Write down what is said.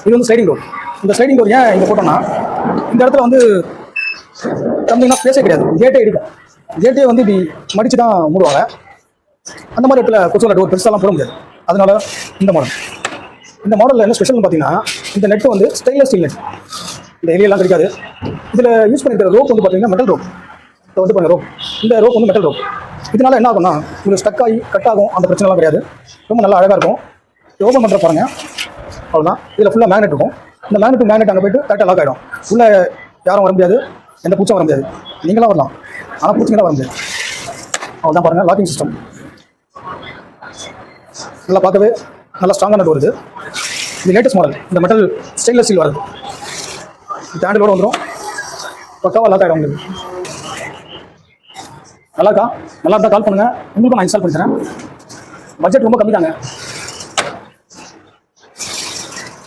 இது வந்து sliding door. இந்த ஸ்லைடிங் டோர் ஏன் இங்கே போட்டோம்னா, இந்த இடத்துல வந்து தம்பிங்கன்னா ஸ்பேஸே கிடையாது, கேட்டே இருக்கும். கேட்டே வந்து இப்படி மடிச்சு தான் மூடுவாங்க. அந்த மாதிரி இடத்துல கொசுவலை டோர் பெருசாலாம் போட முடியாது. அதனால இந்த மாடலில் என்ன ஸ்பெஷல்னு பார்த்தீங்கன்னா, இந்த நெட்டு வந்து ஸ்டெயின்லெஸ் ஸ்டீல் நெட். இந்த எலியெல்லாம் கிடைக்காது. இதில் யூஸ் பண்ணிக்கிற ரோப் வந்து பார்த்தீங்கன்னா மெட்டல் ரோப். இப்போ வந்து பாருங்க ரோப், இந்த ரோப் வந்து மெட்டல் ரோப். இதனால என்ன ஆகும்னா, உங்களுக்கு ஸ்டக் ஆகி கட் ஆகும், அந்த பிரச்சனைலாம் கிடையாது. ரொம்ப நல்லா அழகாக இருக்கும். ஓப்பன் பண்ணுற பாருங்க, அவ்வளோதான். இதில் ஃபுல்லாக மேக்னெட் இருக்கும். இந்த மேக்னெட் அங்கே போயிட்டு கரெக்டாக லாக் ஆகிடும். உள்ளே யாரும் வர முடியாது, எந்த பூச்சும் வர முடியாது. நீங்களாம் வரலாம், ஆனால் பூச்சிங்க தான் வர முடியாது. அவ்வளோதான் பாருங்கள், லாக்கிங் சிஸ்டம் நல்லா பார்க்கவே நல்லா ஸ்ட்ராங்கான டோர். இது லேட்டஸ்ட் மாடல். இந்த மெட்டல் ஸ்டெயின்லெஸ் ஸ்டீல் வருது. இந்த ஹேண்டிலோடு வந்துடும், பக்காவாக லாக் ஆகிடும் உங்களுக்கு. நல்லா இருந்தால் கால் பண்ணுங்கள், உங்களுக்கும் நான் இன்ஸ்டால் பண்ணி தரேன். பட்ஜெட் ரொம்ப கம்மி தாங்க.